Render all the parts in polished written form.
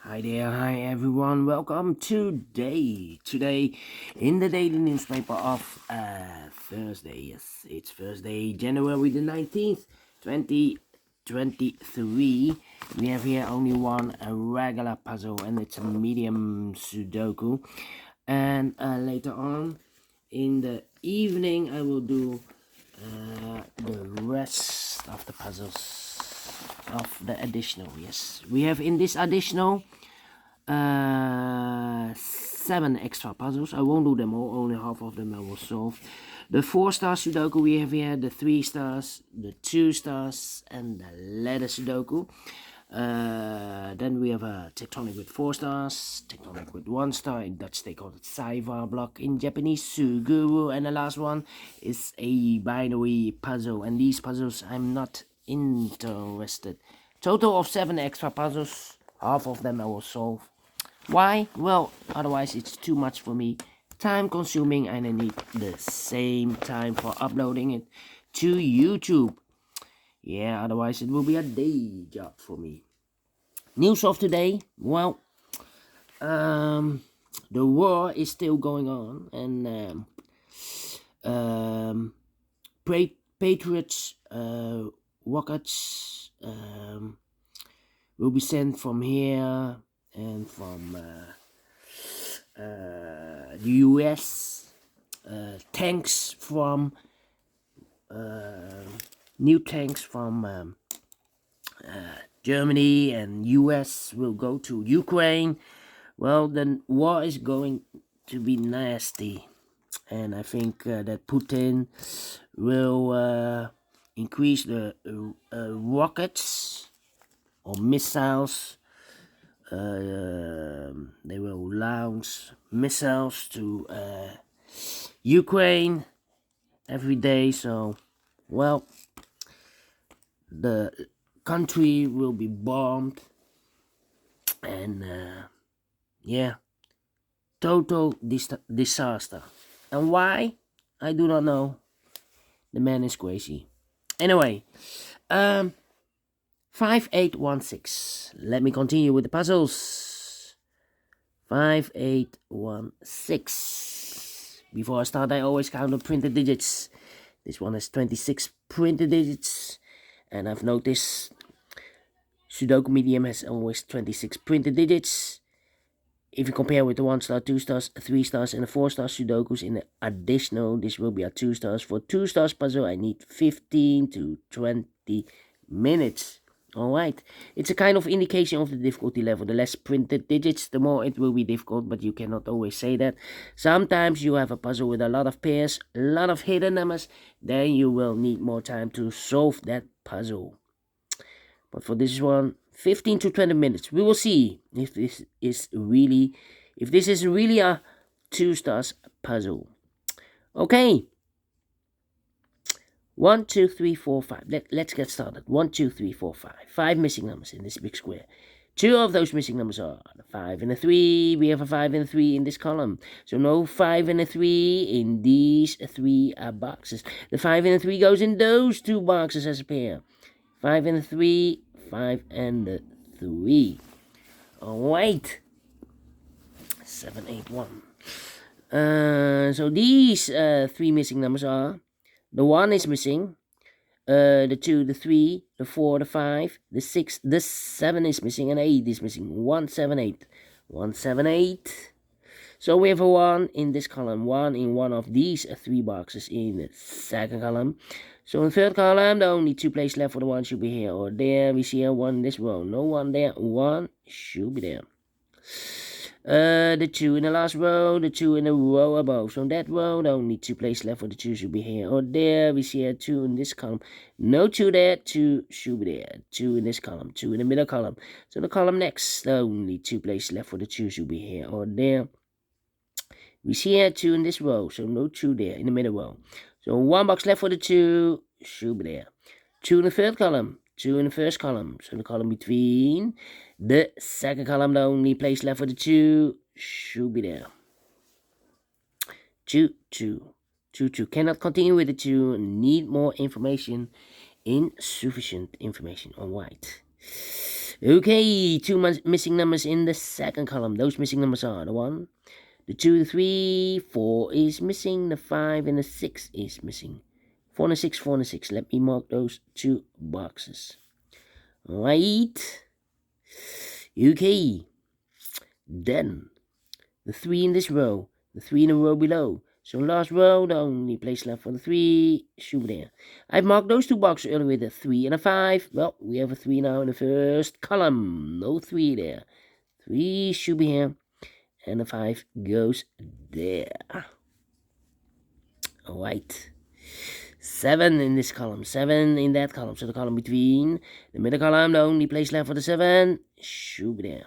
Hi there, hi everyone. Welcome today in the daily newspaper of Thursday. Yes, it's Thursday, January the 19th, 2023. We have here only one regular puzzle, and it's a medium Sudoku. And later on in the evening, I will do the rest of the puzzles of the additional. Yes, we have in this additional 7 extra puzzles. I won't do them all, only half of them I will solve. The 4-star Sudoku we have here, the 3 stars, the 2 stars, and the letter Sudoku. Then we have a tectonic with 4 stars, tectonic with 1 star. In Dutch they call it Saiva block, in Japanese Suguru, and the last one is a binary puzzle. And these puzzles I'm not interested. Total of 7 extra puzzles. Half of them I will solve. Why? Well, otherwise it's too much for me. Time consuming, and I need the same time for uploading it to YouTube. Yeah, otherwise it will be a day job for me. News of today. Well, the war is still going on, and Patriots rockets will be sent from here and from the US, tanks from new tanks from Germany and US will go to Ukraine. Well, the war is going to be nasty, and I think that Putin will increase the rockets or missiles. They will launch missiles to Ukraine every day. So, well, the country will be bombed, and yeah, total disaster. And why? I do not know. The man is crazy. Anyway, 5816. Let me continue with the puzzles. 5816. Before I start, I always count the printed digits. This one has 26 printed digits, and I've noticed Sudoku Medium has always 26 printed digits. If you compare with the 1 star, 2 stars, 3 stars, and the 4 star Sudokus in the additional, this will be a 2 stars. For 2 stars puzzle, I need 15 to 20 minutes. Alright, it's a kind of indication of the difficulty level. The less printed digits, the more it will be difficult, but you cannot always say that. Sometimes you have a puzzle with a lot of pairs, a lot of hidden numbers, then you will need more time to solve that puzzle. But for this one, 15 to 20 minutes. We will see if this is really a 2 stars puzzle. Okay. 1, 2, 3, 4, 5. Let's get started. 1, 2, 3, 4, 5. 5 missing numbers in this big square. 2 of those missing numbers are the 5 and the 3. We have a 5 and a 3 in this column. So no 5 and a 3 in these 3 boxes. The 5 and the 3 goes in those 2 boxes as a pair. 5 and the 3. 5 and the 3. Alright. 7, 8, 1. So these 3 missing numbers are: the 1 is missing, the 2, the 3, the 4, the 5, the 6, the 7 is missing, and 8 is missing. 1, 7, 8. 1, 7, 8. So we have a 1 in this column, 1 in one of these 3 boxes in the second column. So in the third column, the only 2 places left for the 1 should be here or there. We see a 1 in this row. No 1 there. 1 should be there. The 2 in the last row, the 2 in the row above. So in that row, the only 2 places left for the 2 should be here or there. We see a 2 in this column. No 2 there. 2 should be there. 2 in this column. 2 in the middle column. So the column next, the only 2 places left for the 2 should be here or there. We see here 2 in this row, so no 2 there in the middle row. So 1 box left for the 2 should be there. 2 in the third column, 2 in the first column. So the column between the second column, the only place left for the 2 should be there. 2, 2, 2, 2. Cannot continue with the 2. Need more information. Insufficient information. Alright. Okay, two missing numbers in the second column. Those missing numbers are the 1, the 2, the 3, 4 is missing, the 5 and the 6 is missing. 4 and the 6, 4 and the 6. Let me mark those 2 boxes. Right. Okay. Then the 3 in this row, the 3 in the row below. So last row, the only place left for the 3 should be there. I've marked those 2 boxes earlier with a 3 and a 5. Well, we have a 3 now in the first column. No 3 there. 3 should be here. And the 5 goes there. Alright. 7 in this column. 7 in that column. So the column between the middle column, the only place left for the 7 should be there.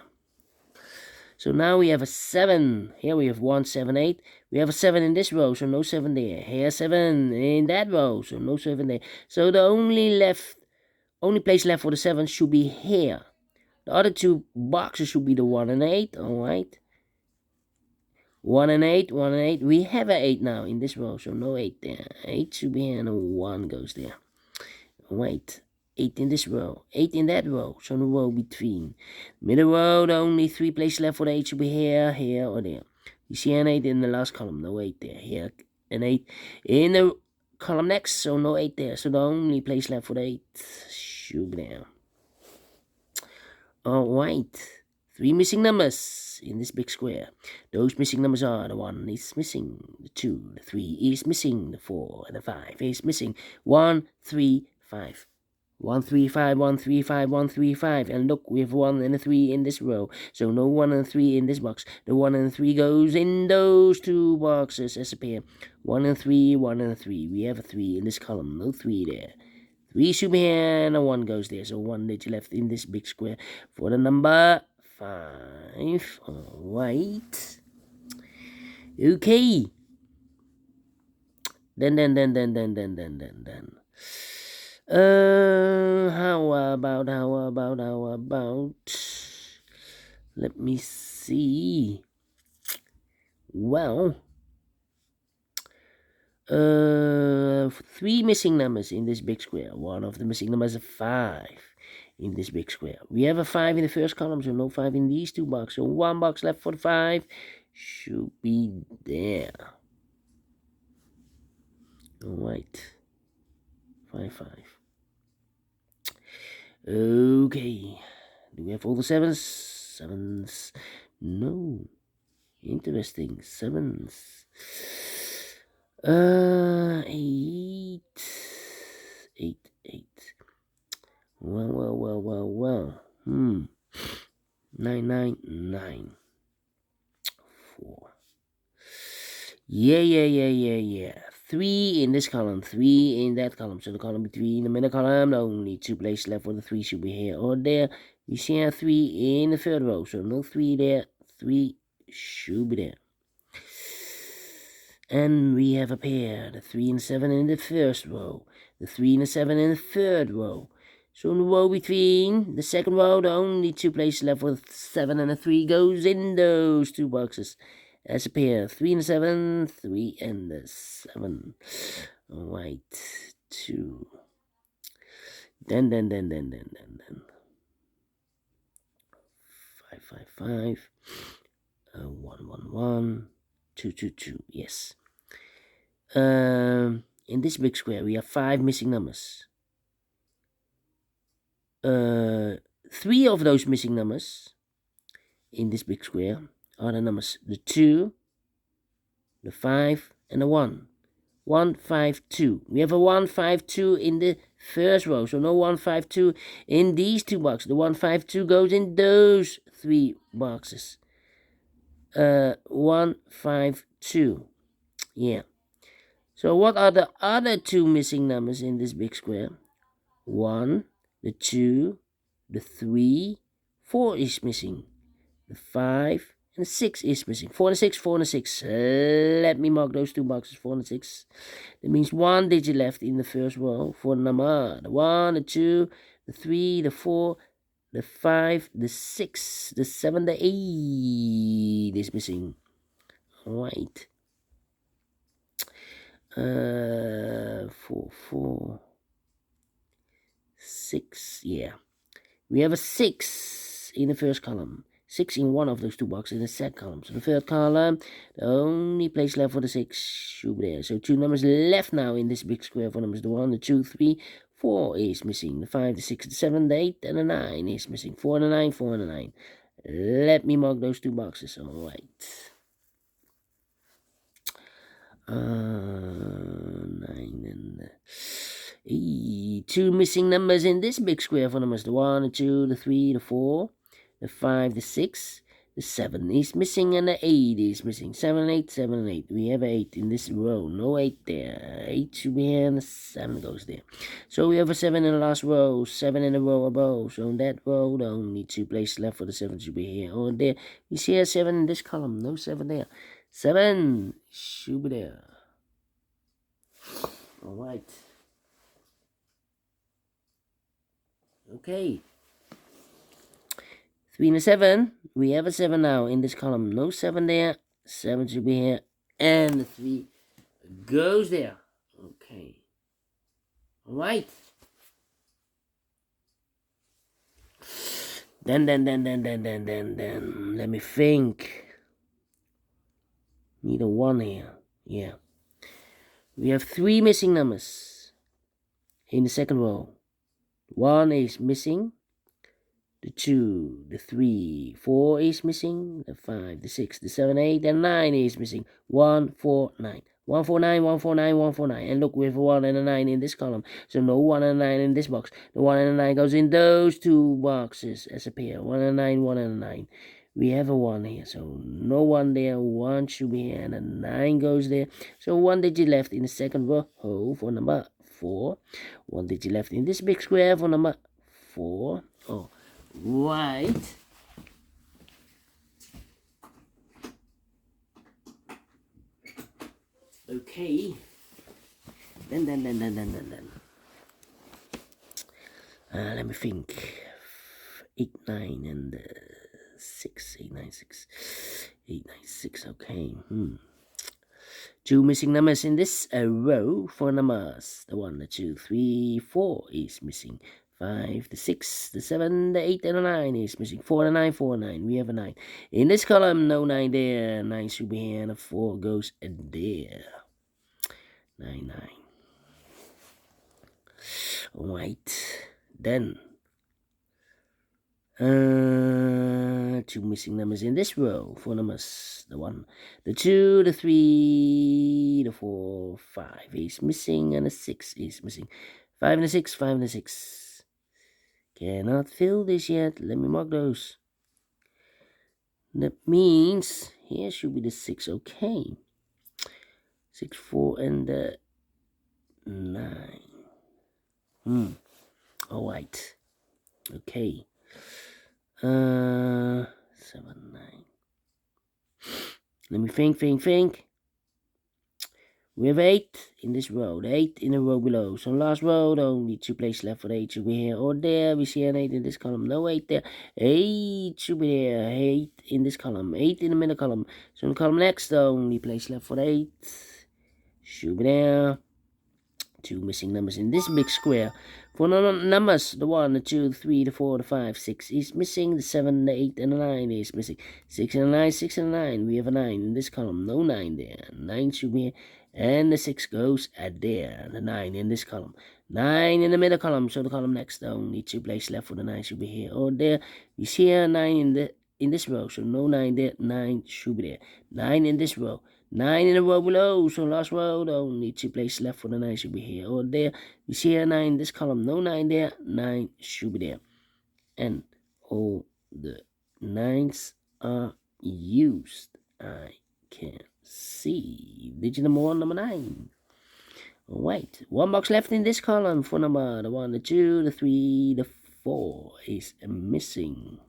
So now we have a 7. Here we have 1, 7, 8. We have a 7 in this row, so no 7 there. Here 7 in that row, so no 7 there. So the only place left for the 7 should be here. The other 2 boxes should be the 1 and 8. Alright. 1 and 8, 1 and 8. We have an 8 now in this row, so no 8 there. 8 should be here and a 1 goes there. Wait. 8 in this row, 8 in that row, so the row between. Middle row, the only 3 places left for the 8 should be here, here, or there. You see an 8 in the last column, no 8 there. Here, an 8 in the column next, so no 8 there. So the only place left for the 8 should be there. Alright, 3 missing numbers in this big square. Those missing numbers are the 1 is missing, the 2, the 3 is missing, the 4, and the 5 is missing. 1, 3, 5. 1, 3, 5, 1, 3, 5, 1, 3, 5. And look, we have 1 and a 3 in this row. So no 1 and 3 in this box. The 1 and 3 goes in those 2 boxes as a pair. 1 and 3, 1 and 3. We have a 3 in this column. No 3 there. 3 should be here and a 1 goes there. So 1 digit left in this big square for the number 5. Alright. Okay. Then. How about, let me see. Well, 3 missing numbers in this big square. One of the missing numbers is 5 in this big square. We have a 5 in the first column, so no 5 in these 2 boxes. So 1 box left for the 5 should be there. Alright. 5, 5. Okay. Do we have all the 7s? 7s. No. Interesting. 7s. 8. 8. Well. 9. 4. Yeah. 3 in this column, 3 in that column. So the column between the middle column, only 2 places left for the 3 should be here or there. We see a 3 in the third row, so no 3 there. 3 should be there. And we have a pair, the 3 and 7 in the first row, the 3 and the 7 in the third row. So in the row between the second row, the only 2 places left for the 7 and the 3 goes in those 2 boxes. As a pair, 3 and 7, 3 and 7. Alright, 2. Then. 5. 1. 2. Yes. In this big square, we have 5 missing numbers. 3 of those missing numbers in this big square are the numbers the 2, the 5, and the 1. 1, 5, 2. We have a 1, 5, 2 in the first row, so no 1, 5, 2 in these 2 boxes. The 1, 5, 2 goes in those 3 boxes. 1, 5, 2. Yeah. So what are the other 2 missing numbers in this big square? 1, the 2, the 3, 4 is missing. The 5 and the 6 is missing. 4 and 6. Let me mark those 2 boxes, 4 and 6. That means 1 digit left in the first row for the number. The 1, the 2, the 3, the 4, the 5, the 6, the 7, the 8 is missing. Alright. 4, 6, yeah. We have a 6 in the first column. 6 in one of those two boxes in the second column. So the third column, the only place left for the 6 should be there. So 2 numbers left now in this big square for numbers. The 1, the 2, 3, 4 is missing. The 5, the 6, the 7, the 8, and the 9 is missing. 4 and the 9, 4 and the 9. Let me mark those two boxes. Alright. 9 and 2 missing numbers in this big square for numbers. The 1, the 2, the 3, the 4, the 5, the 6, the 7 is missing, and the 8 is missing. 7, 8, 7, 8. We have 8 in this row. No 8 there. 8 should be here, and the 7 goes there. So we have a 7 in the last row, 7 in the row above. So in that row, the only 2 places left for the 7 should be here or there. You see a 7 in this column. No 7 there. 7 should be there. Alright. Okay. 3 and a 7. We have a 7 now in this column. No 7 there. 7 should be here. And the 3 goes there. Okay. Alright. Then. Let me think. Need a 1 here. Yeah. We have 3 missing numbers in the second row. 1 is missing. The 2, the 3, 4 is missing. The 5, the 6, the 7, 8, and 9 is missing. 1, 4, 9. 1, 4, 9, 1, 4, 9, 1, 4, 9. And look, we have a 1 and a 9 in this column. So no 1 and a 9 in this box. The 1 and a 9 goes in those two boxes as a pair. 1 and a 9, 1 and a 9. We have a 1 here, so no 1 there. 1 should be here, and a 9 goes there. So 1 digit left in the second row for number 4. 1 digit left in this big square for number 4. Oh, right. Okay. Then. Let me think. 8, 9, and 6. 8, 9, 6. 8, 9, 6. Okay. 2 missing numbers in this row for numbers. The 1, the 2, 3, 4 is missing. 5, the 6, the 7, the 8, and the 9 is missing. 4 and 9, 4 and 9. We have a 9. In this column, no 9 there. 9 should be here, and a 4 goes there. 9, 9. Alright. Then. 2 missing numbers in this row for numbers. The 1, the 2, the 3, the 4, 5 is missing, and the 6 is missing. 5 and the 6, 5 and the 6. Cannot fill this yet. Let me mark those. That means here should be the 6. Okay. 6, 4, and the 9. Alright. Okay. 7, 9. Let me think. We have 8 in this row. The 8 in the row below. So last row, the only 2 places left for the 8 should be here or there. We see an 8 in this column. No 8 there. 8 should be there. 8 in this column. 8 in the middle column. So in the column next, the only place left for the 8 should be there. 2 missing numbers in this big square. For numbers, the 1, the 2, the 3, the 4, the 5, 6 is missing. The 7, the 8, and the 9 is missing. 6 and the 9, 6 and the 9. We have a 9 in this column. No 9 there. 9 should be here. And the 6 goes at there. The 9 in this column. 9 in the middle column. So the column next, the only 2 places left for the 9 should be here or there. You see here 9 in this row. So no 9 there. 9 should be there. 9 in this row. 9 in the row below. So last row, the only 2 places left for the 9 should be here or there. You see here 9 in this column. No 9 there. 9 should be there. And all the 9s are used. I can see. Digit number 1, number 9. Alright. 1 box left in this column for number. The 1, the 2, the 3, the 4 is missing.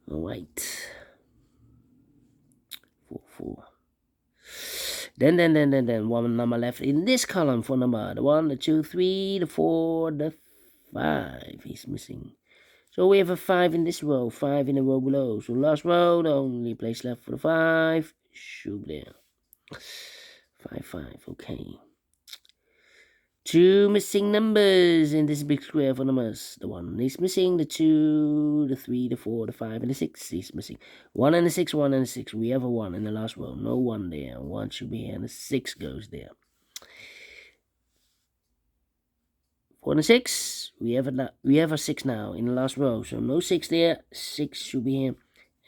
Alright. 4. Then 1 number left in this column for number. The 1, the 2, 3, the 4, the 5 is missing. So we have a 5 in this row, 5 in the row below. So last row, the only place left for the 5 should be there. 5, 5, okay. 2 missing numbers in this big square for numbers. The 1 is missing, the 2, the 3, the 4, the 5, and the 6 is missing. 1 and the 6, 1 and the 6. We have a 1 in the last row. No 1 there. 1 should be here, and the 6 goes there. 4 and a 6. We have a 6 now in the last row. So no 6 there. 6 should be here,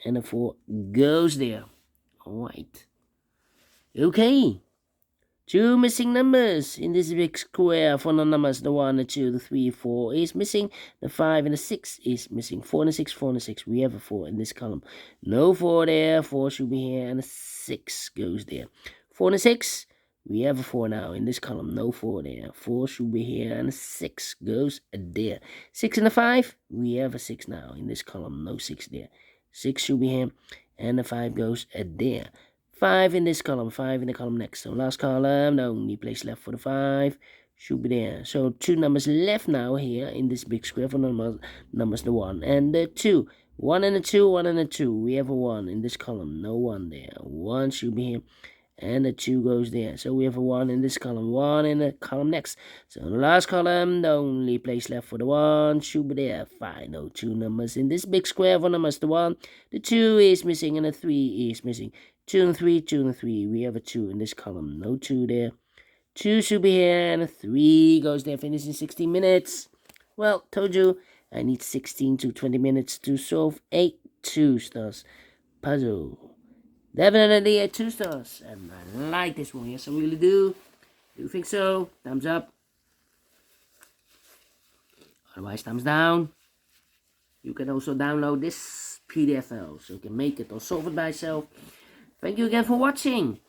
and the 4 goes there. Alright. Okay. 2 missing numbers in this big square for the numbers. The 1, the 2, the 3, 4 is missing. The 5 and the 6 is missing. 4 and the 6, 4 and the 6. We have a 4 in this column. No 4 there. 4 should be here, and the 6 goes there. 4 and the 6. We have a 4 now in this column. No 4 there. 4 should be here, and the 6 goes there. 6 and the 5. We have a 6 now in this column. No 6 there. 6 should be here, and the 5 goes there. 5 in this column, 5 in the column next. So last column, the only place left for the 5 should be there. So 2 numbers left now here in this big square for numbers the 1 and the 2. 1 and the 2, 1 and the 2. We have a 1 in this column, no 1 there. 1 should be here, and the 2 goes there. So we have a 1 in this column, 1 in the column next. So the last column, the only place left for the 1 should be there. Final 2 numbers in this big square for numbers the 1. The 2 is missing, and the 3 is missing. 2 and 3, 2 and 3. We have a 2 in this column. No 2 there. 2 should be here, and a 3 goes there. Finish in 16 minutes. Well, told you, I need 16 to 20 minutes to solve a 2 stars puzzle. Definitely a 2 stars. And I like this one. Yes, I really do. Do you think so? Thumbs up. Otherwise, thumbs down. You can also download this PDF file, so you can make it or solve it by yourself. Thank you again for watching,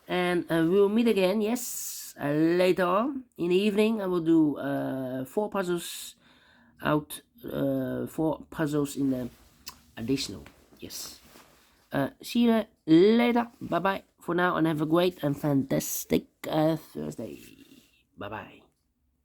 and we'll meet again, yes, later on in the evening. I will do 4 puzzles out, 4 puzzles in the additional, yes. See you later, bye bye for now, and have a great and fantastic Thursday. Bye bye.